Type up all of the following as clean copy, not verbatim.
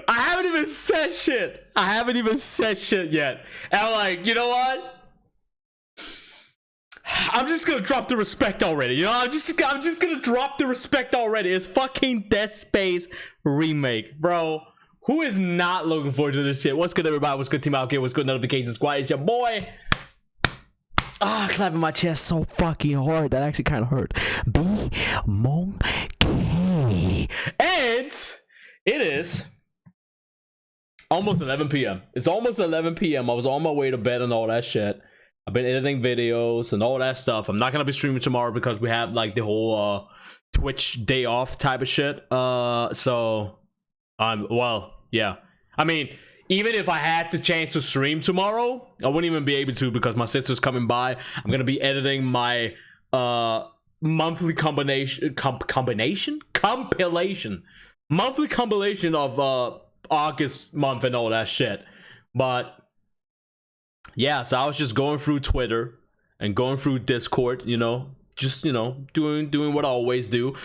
I haven't even said shit. I haven't even said shit yet. And I'm like, you know what? I'm just gonna drop the respect already. You know, I'm just gonna drop the respect already. It's fucking Dead Space remake, bro. Who is not looking forward to this shit? What's good, everybody? What's good, Team Outkick? What's good, Notification Squad? It's your boy. Clapping my chest so fucking hard that actually kind of hurt. MONKE. And it is almost 11 p.m. It's almost 11 p.m. I was on my way to bed and all that shit. I've been editing videos and all that stuff. I'm not gonna be streaming tomorrow because we have like the whole Twitch day off type of shit. So well, yeah. I mean, even if I had the chance to stream tomorrow, I wouldn't even be able to because my sister's coming by. I'm gonna be editing my monthly compilation of August month and all that shit. But yeah, so I was just going through Twitter and going through Discord, you know, just, you know, doing what I always do,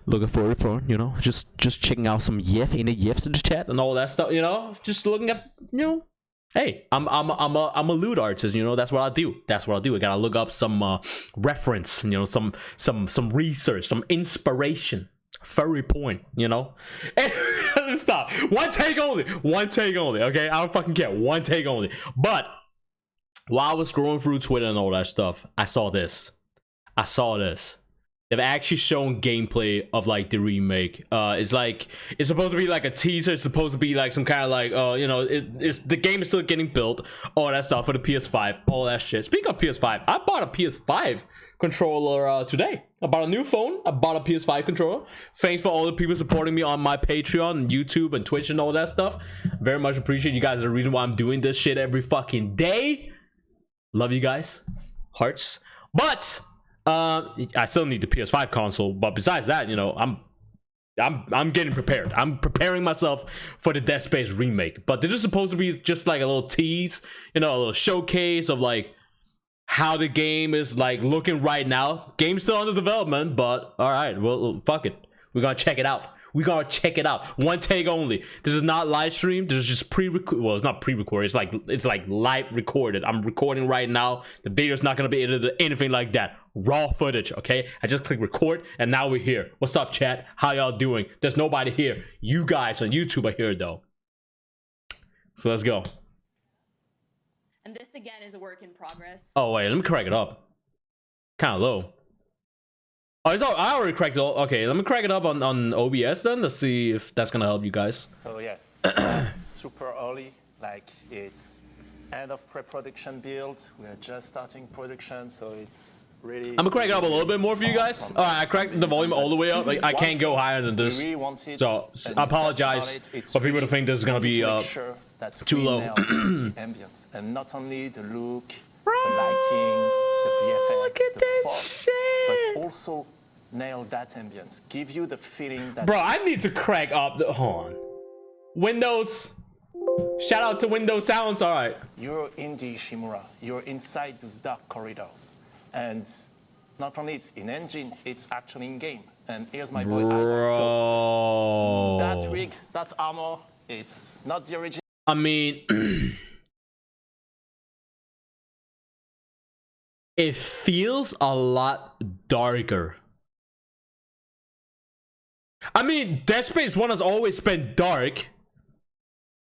looking for a report, you know, just checking out some gifs in the chat and all that stuff, you know, just looking at, you know, hey, I'm a loot artist, you know, that's what I do. I gotta look up some reference, you know, some research, some inspiration. Furry point, you know. And stop. One take only, okay? I don't fucking care. One take only. But while I was scrolling through Twitter and all that stuff, I saw this. They've actually shown gameplay of like the remake. It's supposed to be like a teaser. It's supposed to be like some kind of like you know, it's the game is still getting built, all that stuff for the PS5, all that shit. Speaking of PS5, I bought a PS5 controller today. I bought a new phone. I bought a PS5 controller. Thanks for all the people supporting me on my Patreon and YouTube and Twitch and all that stuff. Very much appreciate you guys. Are the reason why I'm doing this shit every fucking day. Love you guys. Hearts. But I still need the PS5 console, but besides that, you know, I'm getting prepared. I'm preparing myself for the Dead Space remake. But this is supposed to be just like a little tease, you know, a little showcase of like how the game is like looking right now. Game's still under development, but all right, well, fuck it. We're gonna check it out. One take only. This is not live stream. This is just pre-record. Well, it's not pre-recorded. It's like live recorded. I'm recording right now. The video's not gonna be edited, anything like that. Raw footage, okay? I just click record, and now we're here. What's up, chat? How y'all doing? There's nobody here. You guys on YouTube are here though. So let's go. And this again is a work in progress. Oh wait, let me crank it up. Kind of low. Oh, I already cracked it. Okay, let me crack it up on OBS then. Let's see if that's gonna help you guys. So yes, it's super early. Like it's end of pre-production build. We are just starting production, so it's really. I'm gonna crank it up a little bit more for you guys. All right, I cracked the volume all the way up. Like, I can't go higher than this. So I apologize for people to think this is gonna be too low. The ambience and not only the look, the lighting, the VFX, look at the that fog, shit. but also nail that ambience. Give you the feeling that. Bro, I need to crank up the. Hold on. Windows. Shout out to Windows Sounds. All right. You're in the Ishimura. You're inside those dark corridors, and not only it's in engine, it's actually in game. And here's my boy Isaac. So that rig, that armor, it's not the original. I mean, it feels a lot darker. I mean, Dead Space 1 has always been dark,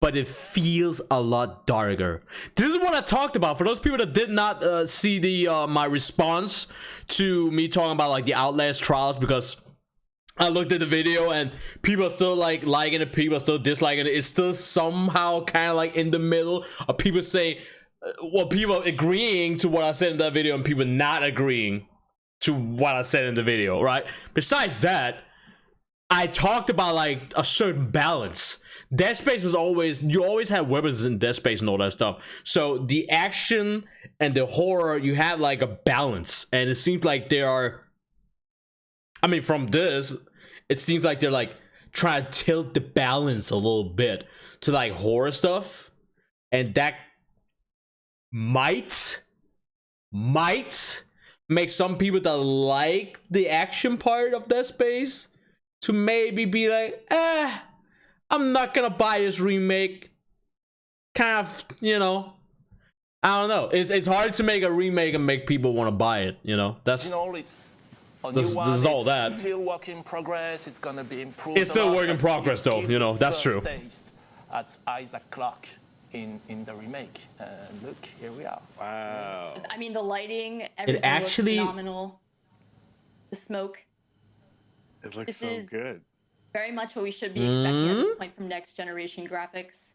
but it feels a lot darker. This is what I talked about. For those people that did not see the my response to me talking about like the Outlast trials, because I looked at the video and people are still like liking it, people are still disliking it. It's still somehow kind of like in the middle of people say, well, people agreeing to what I said in that video and people not agreeing to what I said in the video, right? Besides that, I talked about like a certain balance. Dead Space is always, you always have weapons in Dead Space and all that stuff. So the action and the horror, you have like a balance. And it seems like there are, I mean, from this, it seems like they're like trying to tilt the balance a little bit to like horror stuff. And that might make some people that like the action part of Dead Space to maybe be like, I'm not gonna buy this remake. Kind of, you know, I don't know. It's hard to make a remake and make people want to buy it. You know, that's it's a this new one, is all it's that. still work in progress. It's gonna be improved. It's still a lot, work in but progress, it though. gives You know, the that's first true. taste at Isaac Clarke in the remake. Look, here we are. Wow. I mean, the lighting, everything actually- looks phenomenal. The smoke, It looks This so is- good. very much what we should be expecting at this point from next generation graphics.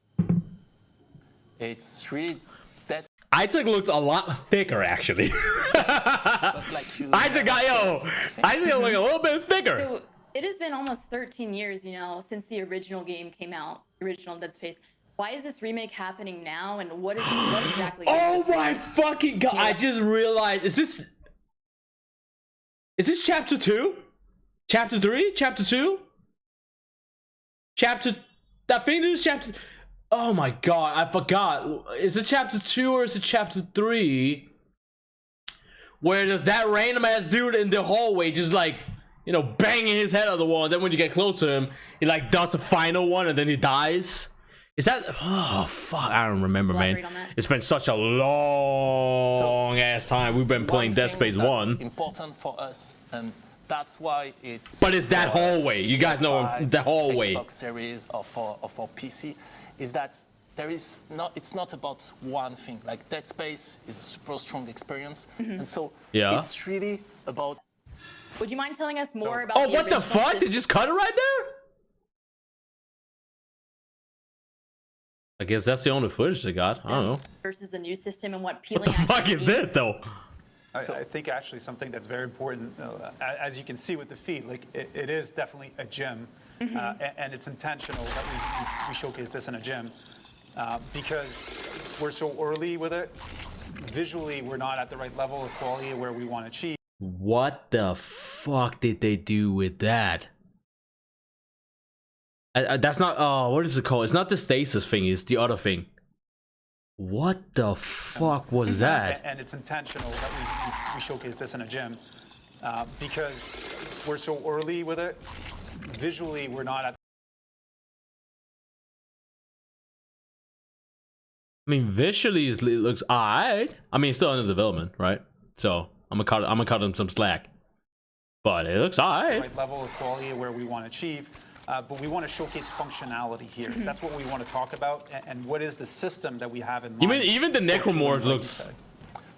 It's really that's Isaac looks a lot thicker, actually. like you Isaac got Isaac look a little bit thicker. So it has been almost 13 years, you know, since the original game came out, the original Dead Space. Why is this remake happening now, and what exactly? Oh is this my remake? fucking god! I just realized, is this chapter 2? Chapter 3? Chapter 2? Chapter, I think this is chapter, oh my god, I forgot. Is it chapter 2 or is it chapter 3? Where there's that random ass dude in the hallway just like, you know, banging his head on the wall, and then when you get close to him, he like does the final one and then he dies. Is that, oh fuck, I don't remember, man. Elaborate on that. It's been such a long ass time we've been playing one Dead thing Space that's 1. important for us, and that's why it's. But it's that for hallway. You guys know PS5, the hallway. Xbox Series or for PC, is that there is not. It's not about one thing. Like Dead Space is a super strong experience, and so Yeah. it's really about. Would you mind telling us more about? Oh, the what the original fuck? They system just cut it right there? I guess that's the only footage they got. I don't know. versus the new system and what What peeling? the fuck actually is means? this, though? I think actually something that's very important, as you can see with the feed, like it is definitely a gym, and it's intentional that we showcase this in a gym because we're so early with it. Visually, we're not at the right level of quality where we want to achieve. What the fuck did they do with that? That's not, oh, what is it called? It's not the stasis thing, it's the other thing. What the fuck was that? And it's intentional that we showcase this in a gym because we're so early with it. Visually, we're not at. I mean, visually it looks alright. I mean, it's still under development, right? So I'm gonna cut them some slack. But it looks alright. Right level of quality where we want to achieve, but we want to showcase functionality here. That's what we want to talk about, and what is the system that we have in mind. Even the necromorphs looks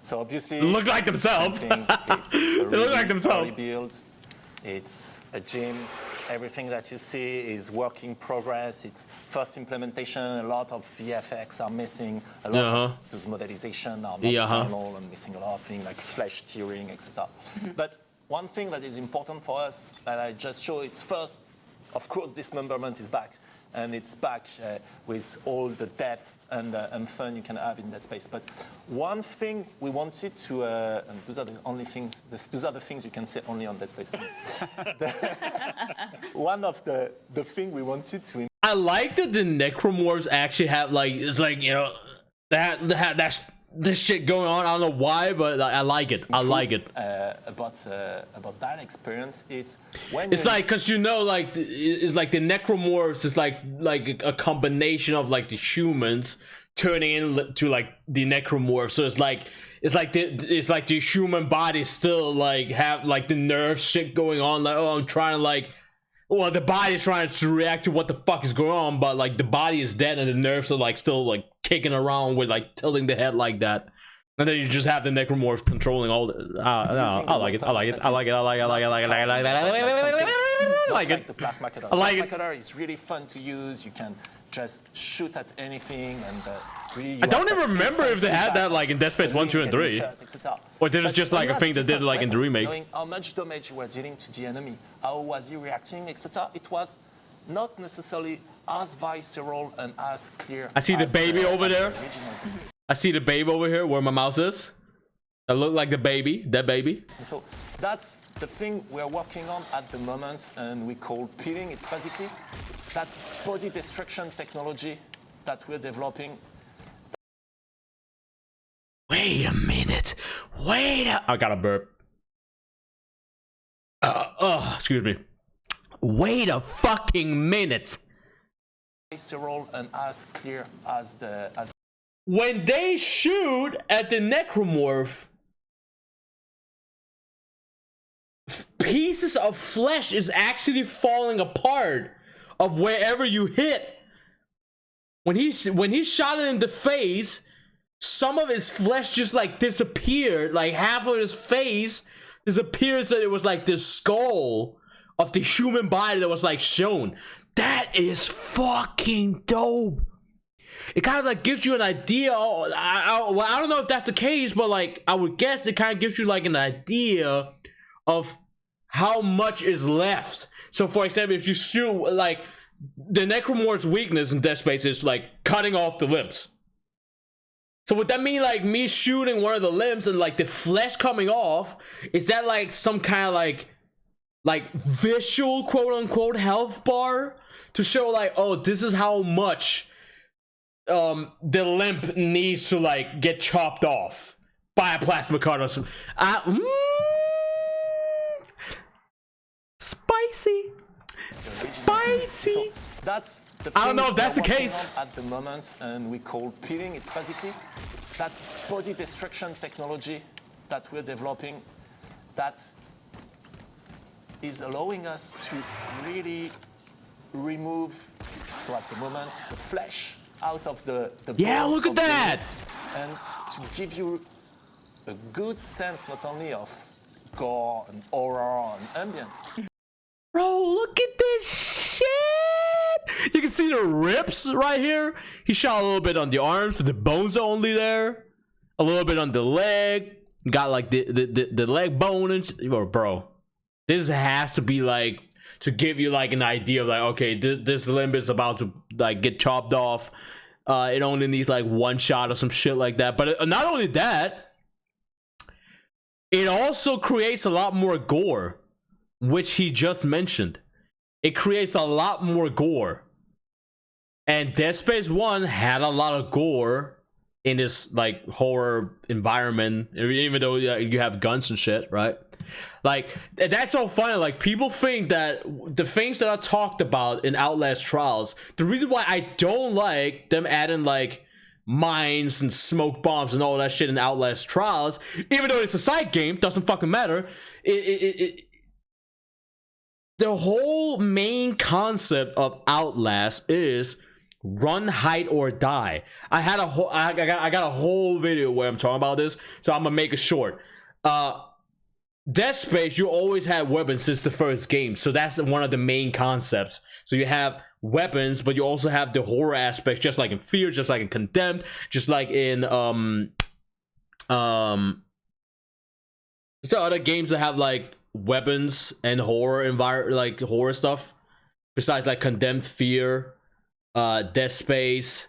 So obviously, look like themselves. same thing, it's a They look really like themselves. early build. It's a gym. Everything that you see is work in progress. It's first implementation. A lot of VFX are missing. A lot of those modelizations are not final and missing a lot of things like flesh tearing, etc. But one thing that is important for us that I just show, it's first, of course, dismemberment is back. And it's back with all the depth and fun you can have in that space. But one thing we wanted to, and those are the only things, those are the things you can say only on Dead Space. One of the thing we wanted to. I like that the necromorphs actually have like, it's like, you know, that this shit going on. I don't know why, but I like it. I like it. About that experience, it's when It's like, cause you know, like it's like the necromorphs is like a combination of like the humans turning into like the necromorphs. So it's like the human body still like have like the nerve shit going on. Like, oh, I'm trying to like, well, the body's trying to react to what the fuck is going on, but like the body is dead and the nerves are like still like kicking around with like tilting the head like that. And then you just have the necromorph controlling all the. I like it. I like it. I like it. I like it. I like it. I like it. I like it. I like it. The plasma cutter. I like it. Plasma cutter is really fun to use. You can just shoot at anything and really. I don't even remember if they had that like in Dead Space 1, 2, and 3. Or did it just like a thing that did like in the remake? Knowing how much damage you were dealing to the enemy, how was he reacting, etc. It was not necessarily as visceral and as clear. I see the baby over there. The original. I see the baby over here where my mouse is. That look like the baby, that baby. And so that's the thing we're working on at the moment, and we call peeling. It's basically that body destruction technology that we're developing. Wait a minute. I got a burp. Excuse me. Wait a fucking minute. visceral and as clear as when they shoot at the necromorph, pieces of flesh is actually falling apart of wherever you hit. When he shot it in the face, some of his flesh just like disappeared, like half of his face disappears, and it was like the skull of the human body that was like shown. That is fucking dope. It kind of like gives you an idea. Well, I don't know if that's the case, but like I would guess it kind of gives you like an idea of how much is left. So for example, if you shoot, like, the necromorph's weakness in Dead Space is like cutting off the limbs. So would that mean like me shooting one of the limbs and like the flesh coming off, is that like some kind of like visual quote unquote health bar to show like, oh, this is how much the limb needs to like get chopped off by a plasma cut or something? Spicy. So that's the I don't know if thing that's the we're working case on at the moment, and we call peeling. It's basically that body destruction technology that we're developing that is allowing us to really remove, so at the moment, the flesh out of the yeah, bones look at of the that, and to give you a good sense not only of gore and horror and ambience. bro. Look at this shit. You can see the rips right here. He shot a little bit on the arms, so the bones are only there. A little bit on the leg. Got like the leg bone and bro. This has to be like to give you like an idea of like, okay, this limb is about to like get chopped off. It only needs like one shot or some shit like that. But not only that, it also creates a lot more gore, which he just mentioned. It creates a lot more gore. And Dead Space 1 had a lot of gore in this like horror environment, even though you have guns and shit, right? Like, that's so funny. Like, people think that the things that I talked about in Outlast Trials, the reason why I don't like them adding like mines and smoke bombs and all that shit in Outlast Trials, even though it's a side game, doesn't fucking matter. The whole main concept of Outlast is run, hide, or die. I got a whole video where I'm talking about this, so I'm gonna make it short. Dead Space, you always had weapons since the first game, so that's one of the main concepts. So you have weapons, but you also have the horror aspects, just like in Fear, just like in Condemned, just like in so other games that have like weapons and horror like horror stuff, besides like Condemned, Fear, Dead Space.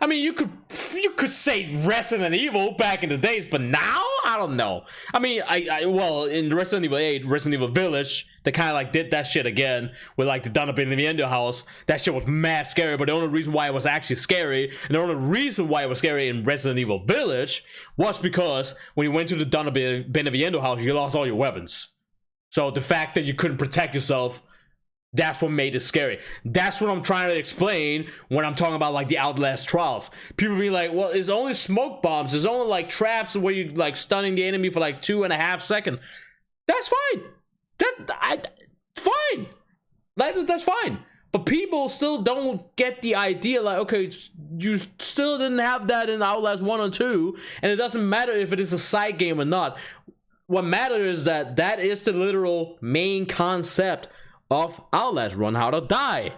I mean, you could say Resident Evil back in the days, but now I don't know. I mean, well, in Resident Evil 8, Resident Evil Village, they kind of like did that shit again with like the done up in the end house. That shit was mad scary, but the only reason why it was actually scary, and the only reason why it was scary in Resident Evil Village, was because when you went to the done up in the house, you lost all your weapons. So the fact that you couldn't protect yourself, that's what made it scary. That's what I'm trying to explain when I'm talking about like the Outlast Trials. People be like, well, it's only smoke bombs, there's only like traps where you like stunning the enemy for like 2.5 seconds. That's fine. Fine. That's fine. But people still don't get the idea, like, okay, you still didn't have that in Outlast 1 or 2, and it doesn't matter if it is a side game or not. What matters is that is the literal main concept of Outlast, run, how to die.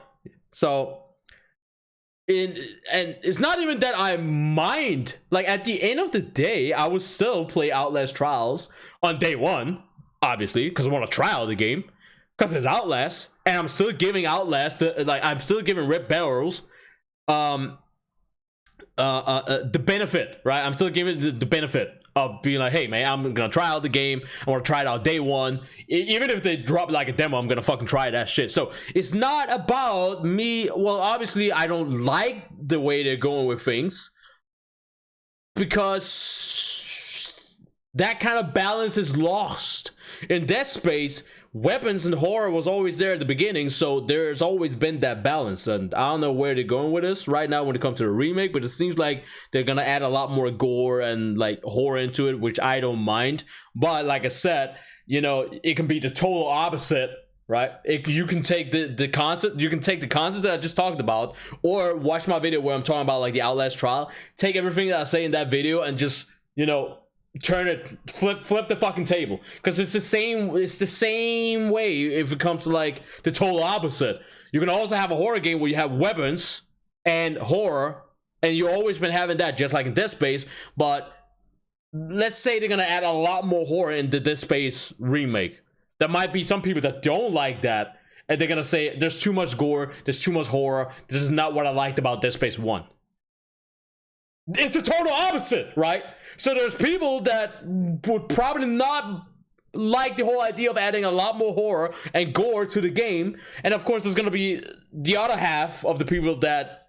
So and it's not even that I mind, like at the end of the day I would still play Outlast Trials on day one, obviously, because I want to try out the game, because it's Outlast, and I'm still giving Outlast I'm still giving Red Barrels the benefit, right? I'm still giving the benefit of being like, hey man, I'm gonna try out the game, I want to try it out day one. Even if they drop like a demo, I'm gonna fucking try that shit. So it's not about me. Well, obviously I don't like the way they're going with things, because that kind of balance is lost in Dead Space. weapons and horror was always there at the beginning, so there's always been that balance. And I don't know where they're going with this right now when it comes to the remake, but it seems like they're gonna add a lot more gore and like horror into it, which I don't mind. But like I said, you know, it can be the total opposite, right? You can take the concept, you can take the concept that I just talked about, or watch my video where I'm talking about like the Outlast trial, take everything that I say in that video and just, you know, turn it, flip the fucking table, because it's the same way if it comes to like the total opposite. You can also have a horror game where you have weapons and horror, and you've always been having that, just like in Dead Space. But let's say they're gonna add a lot more horror in the Dead Space remake. There might be some people that don't like that, and they're gonna say there's too much gore, there's too much horror, this is not what I liked about Dead Space 1. It's the total opposite, right? So there's people that would probably not like the whole idea of adding a lot more horror and gore to the game, and of course there's gonna be the other half of the people that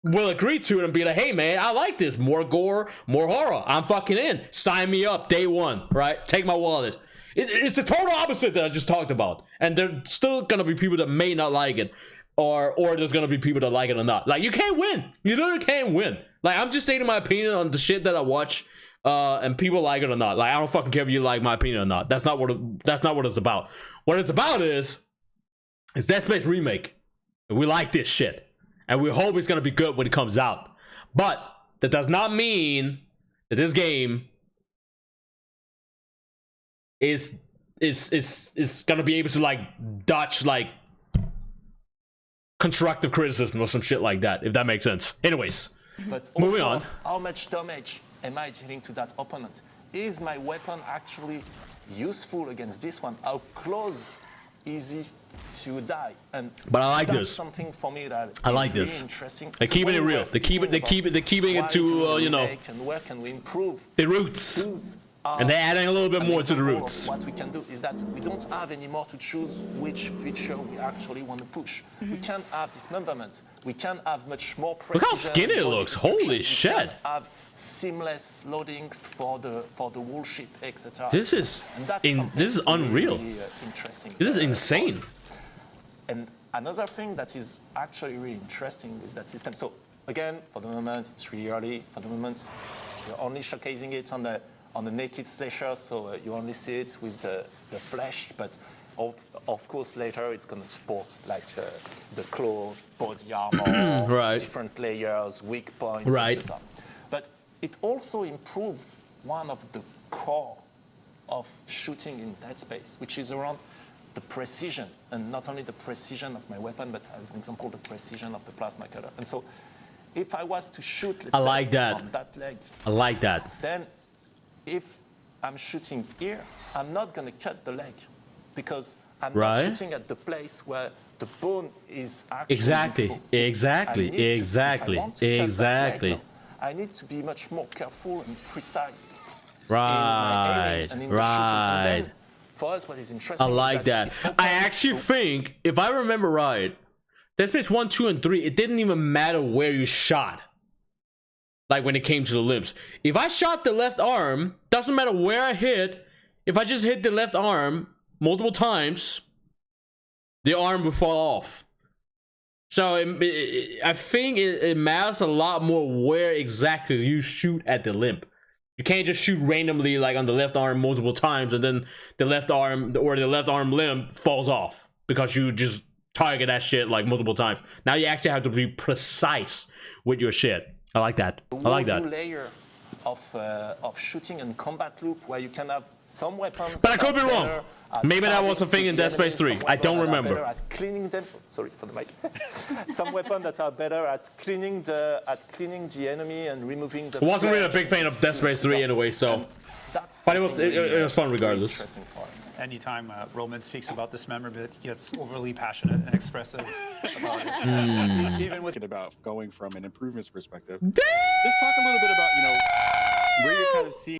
will agree to it and be like, hey man, I like this, more gore, more horror, I'm fucking in, sign me up day one, right? Take my wallet. It's the total opposite that I just talked about, and there's still gonna be people that may not like it, or there's gonna be people that like it or not. Like, you can't win. You literally can't win. Like, I'm just stating my opinion on the shit that I watch, and people like it or not. Like, I don't fucking care if you like my opinion or not. That's not what it's about. What it's about is Dead Space Remake. And we like this shit, and we hope it's gonna be good when it comes out. But that does not mean that this game is gonna be able to like dodge like constructive criticism or some shit like that, if that makes sense. Anyways, But moving also, on. how much damage am I dealing to that opponent? Is my weapon actually useful against this one? How close is he to die? And But I like that's this. something for me that I like is this. really interesting. They're keeping it When we real. were They're keeping it why to do we you know, remake and where can we improve? the roots. These are And they're adding a little bit an more to the example of roots. What we can do is that we don't have anymore to choose which feature we actually want to push. We can have dismemberment. We can have much more precision. Look how skinny it body looks. destruction. Holy We shit. can have seamless loading for the wall ship, etc. This is And that's this is something unreal. really, interesting. This is for insane. us. And another thing that is actually really interesting is that system. So again, for the moment, it's really early. For the moment, you're only showcasing it on the naked slasher, so you only see it with the flesh. But of course, later it's going to sport like the claw, body armor, Right. different layers, weak points, Right. etc. But it also improved one of the core of shooting in Dead Space, which is around the precision, and not only the precision of my weapon, but as an example, the precision of the plasma cutter. And so, if I was to shoot, let's I say, like that. on that leg, I like that. then if I'm shooting here, I'm not going to cut the leg, because I'm Right. not shooting at the place where the bone is actually Exactly. visible. Exactly. I need to- if I Exactly. want to cut that leg, Exactly. though, I need to be much more careful and precise. Right. And then, Right. for us, what is interesting I like is that. it opens I actually so- think, if I remember right, Dead Space 1, 2, and 3, it didn't even matter where you shot. Like when it came to the limbs. If I shot the left arm, doesn't matter where I hit, if I just hit the left arm multiple times, the arm would fall off. So I think it matters a lot more where exactly you shoot at the limb. You can't just shoot randomly like on the left arm multiple times and then the left arm or the left arm limb falls off because you just target that shit like multiple times. Now you actually have to be precise with your shit. I like that. I like New that. layer of shooting and combat loop where you can have some weapons. But I that could be are wrong. better at Maybe that was a thing in targeting Dead Space 3. enemies, some I don't weapons that are remember. better at cleaning them. Sorry for the mic. Some weapons that are better at cleaning the enemy and removing the. I wasn't really a flesh big fan of and Dead Space 3 anyway, so. And that's But it was something really, was fun really regardless. interesting for us. Anytime Roman speaks about dismemberment, he gets overly passionate and expressive about it. Hmm. Even with Thinking about going from an improvements perspective. Let's talk a little bit about, where you're kind of seeing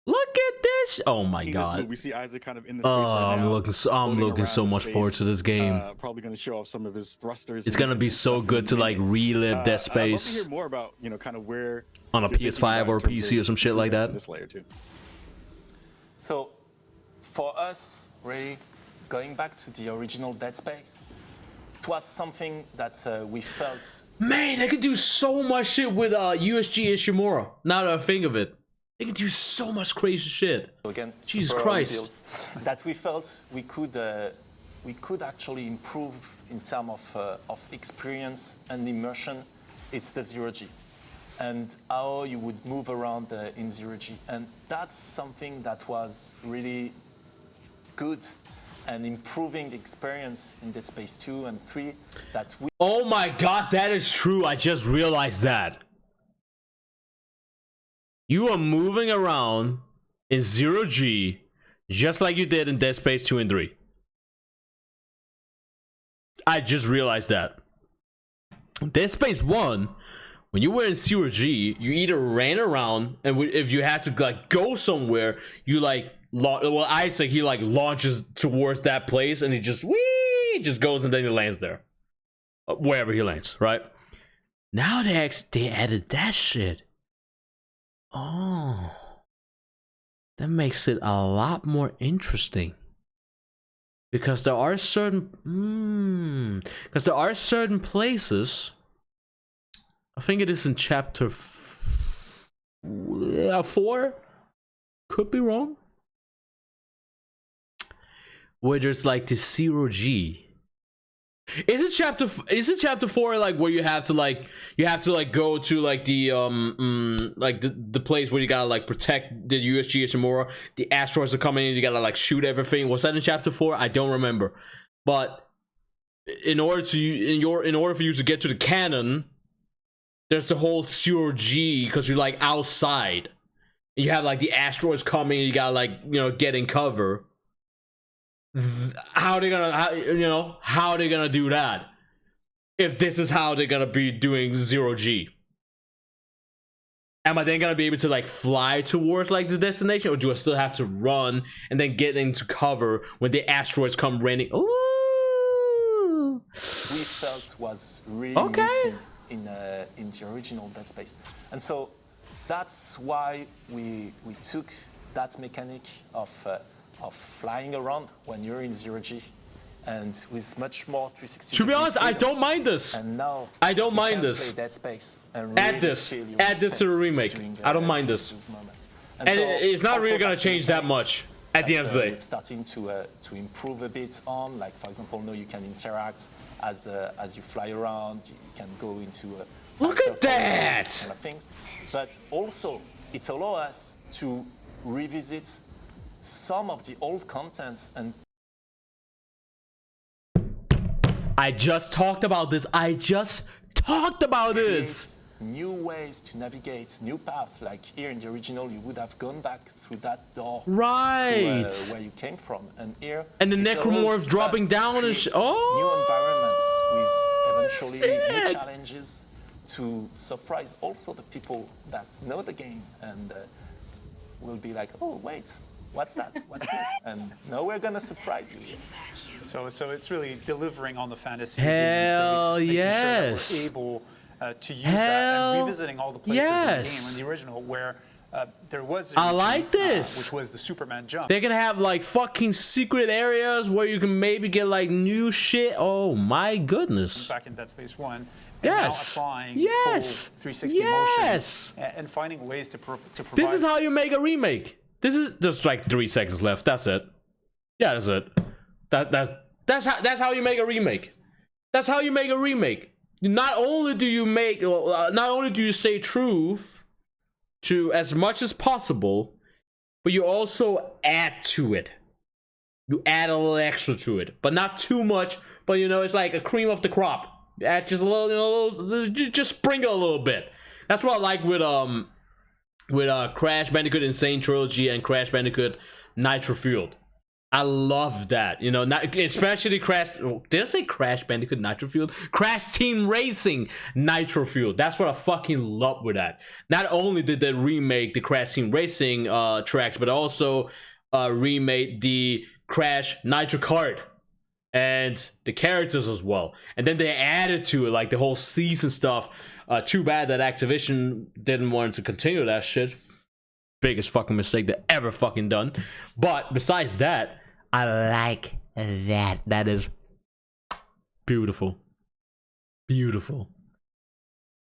Look at this! Oh my this god! move. We see Isaac kind of in the space Oh, right I'm now, looking so floating around much space, forward to this game. Probably going to show off some of his thrusters. It's and- gonna be and so stuff good in to the like game. relive that I'd love to space hear more about, kind of where on a you're thinking PS5 about or in terms PC or of some shit like improvements that. in this layer too. So, for us, really, going back to the original Dead Space, it was something that we felt. Man, they could do so much shit with USG Ishimura. Now that I think of it, they could do so much crazy shit. Again, Jesus super Christ. build, that we felt we could actually improve in terms of experience and immersion. It's the zero-G, and how you would move around in zero-G, and that's something that was really good and improving the experience in Dead Space 2 and 3 that we. Oh my god, that is true. I just realized that. You are moving around in zero-G just like you did in Dead Space 2 and 3. I just realized that. Dead Space 1, when you were in zero-G, you either ran around, and if you had to like go somewhere, you like well, Isaac, he like launches towards that place and he just just goes and then he lands there, wherever he lands, right? Now they added that shit. Oh, that makes it a lot more interesting, because there are certain places. I think it is in chapter 4. Could be wrong. Where there's like the zero-G. Is it chapter 4 like where you have to go to like the like the place where you gotta like protect the USG Ishimura? The asteroids are coming in, you gotta like shoot everything. Was that in chapter 4? I don't remember. But in order for you to get to the cannon, there's the whole zero-G, because you're like outside. You have like the asteroids coming and you gotta like, you know, get in cover. How are they gonna do that if this is how they're gonna be doing zero-G? Am I then gonna be able to like fly towards like the destination, or do I still have to run and then get into cover when the asteroids come raining? Ooh. We felt was really missing in the original Dead Space, and so that's why we took that mechanic of flying around when you're in zero-G, and with much more 360. To be honest, I don't mind this. And now I don't mind this. Play Dead Space and add this to the remake. I don't mind this. And so it's not really gonna that's change that much at the end of the day. We're starting to improve a bit on, like for example, now you can interact as you fly around. You can go into look at that kind of things, but also it allows us to revisit some of the old content. And I just talked about this. New ways to navigate, new paths. Like here in the original, you would have gone back through that door, right, to, where you came from, and here. And the necromorphs dropping down and new environments with eventually new challenges to surprise also the people that know the game and will be like, oh wait. What's that? What's that? And now we're gonna surprise you. So it's really delivering on the fantasy. Hell yes. Sure that we're able to use that and revisiting all the places in the game in the original where there was. I like this. Which was the Superman jump. They're gonna have like fucking secret areas where you can maybe get like new shit. Oh my goodness. Back in Dead Space 1. And yes. Now applying full 360 motion and finding ways to provide. This is how you make a remake. This is just like 3 seconds left. That's it. Yeah, that's it. That's how you make a remake. That's how you make a remake. Not only do you stay true to as much as possible, but you also add to it. You add a little extra to it, but not too much. But you know, it's like a cream of the crop. You add just a little, just sprinkle a little bit. That's what I like with Crash Bandicoot Insane Trilogy and Crash Bandicoot Nitro Fueled. I love that, you know, especially Crash. Did I say Crash Bandicoot Nitro Fueled? Crash Team Racing Nitro Fueled. That's what I fucking love with that. Not only did they remake the Crash Team Racing tracks, but also remade the Crash Nitro Kart and the characters as well. And then they added to it like the whole season stuff. Too bad that Activision didn't want to continue that shit. biggest fucking mistake they ever fucking done. But besides that, I like that. That is beautiful. Beautiful.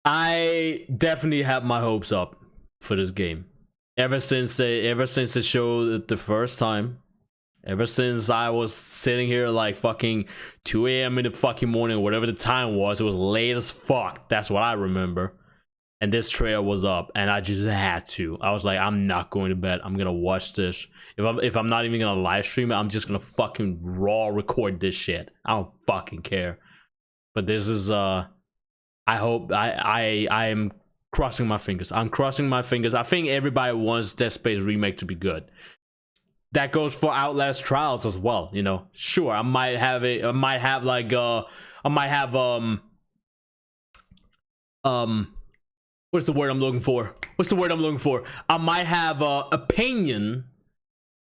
I definitely have my hopes up for this game. Ever since they showed it the first time. Ever since I was sitting here like fucking 2 a.m. in the fucking morning, whatever the time was, it was late as fuck. That's what I remember. And this trailer was up, and I just had to. I was like, I'm not going to bed. I'm gonna watch this. If I'm not even gonna live stream it, I'm just gonna fucking raw record this shit. I don't fucking care. But this is I hope I am crossing my fingers. I'm crossing my fingers. I think everybody wants Dead Space Remake to be good. That goes for Outlast Trials as well, you know. Sure, I might have what's the word I'm looking for? I might have an opinion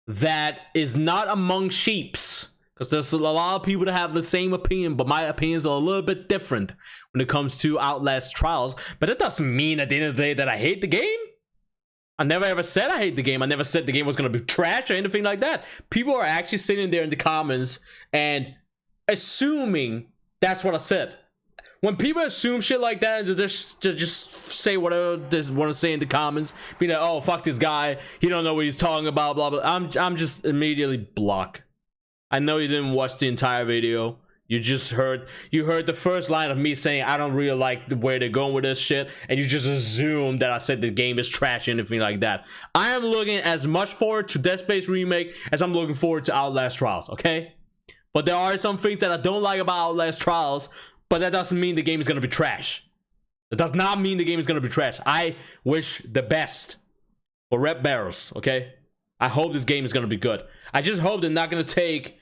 that is not among sheeps. Because there's a lot of people that have the same opinion, but my opinions are a little bit different when it comes to Outlast Trials. But that doesn't mean at the end of the day that I hate the game. I never ever said I hate the game. I never said the game was going to be trash or anything like that. People are actually sitting there in the comments and assuming that's what I said. When people assume shit like that, they just say whatever they want to say in the comments. Be like, oh, fuck this guy. He don't know what he's talking about, blah, blah. I'm just immediately block. I know you didn't watch the entire video. You heard the first line of me saying I don't really like the way they're going with this shit, and you just assume that I said the game is trash or anything like that. I am looking as much forward to Dead Space Remake as I'm looking forward to Outlast Trials, okay? But there are some things that I don't like about Outlast Trials, but that doesn't mean the game is gonna be trash. That does not mean the game is gonna be trash. I wish the best for Red Barrels, okay? I hope this game is gonna be good. I just hope they're not gonna take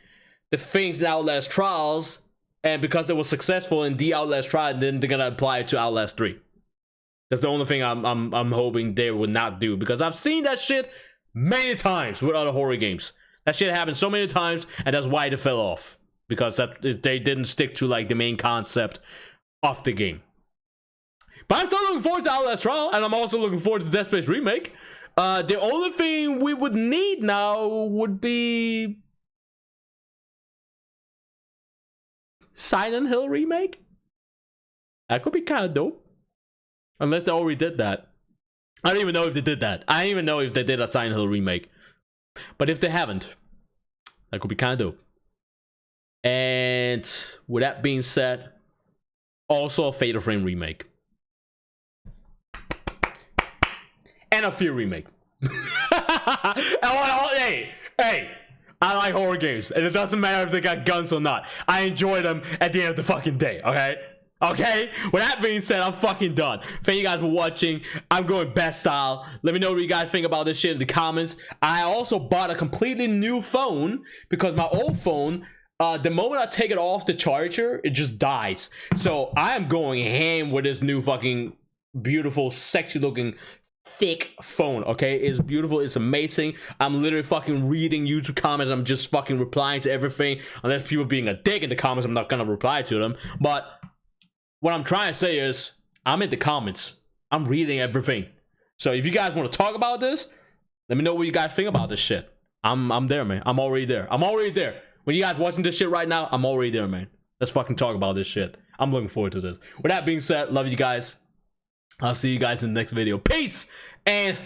the things in Outlast Trials, and because they were successful in the Outlast Trial, then they're gonna apply it to Outlast 3. That's the only thing I'm hoping they would not do, because I've seen that shit many times with other horror games. That shit happened so many times, and that's why they fell off, because they didn't stick to like the main concept of the game. But I'm still looking forward to Outlast Trial, and I'm also looking forward to Dead Space Remake. The only thing we would need now would be Silent Hill Remake. That could be kind of dope. Unless they already did that. I don't even know if they did that. I don't even know if they did a Silent Hill Remake. But if they haven't, that could be kind of dope. And with that being said, also a Fatal Frame Remake. And a Fear Remake. Hey, I like horror games, and it doesn't matter if they got guns or not. I enjoy them at the end of the fucking day, okay? Okay? With that being said, I'm fucking done. Thank you guys for watching. I'm going best style. Let me know what you guys think about this shit in the comments. I also bought a completely new phone, because my old phone, the moment I take it off the charger, it just dies. So I am going ham with this new fucking beautiful, sexy looking thick phone. Okay, it's beautiful, it's amazing. I'm literally fucking reading YouTube comments. I'm just fucking replying to everything. Unless people being a dick in the comments, I'm not gonna reply to them. But what I'm trying to say is, I'm in the comments, I'm reading everything. So if you guys want to talk about this, let me know what you guys think about this shit. I'm there, man. I'm already there. When you guys watching this shit right now, I'm already there, man. Let's fucking talk about this shit. I'm looking forward to this. With that being said, love you guys. I'll see you guys in the next video. Peace and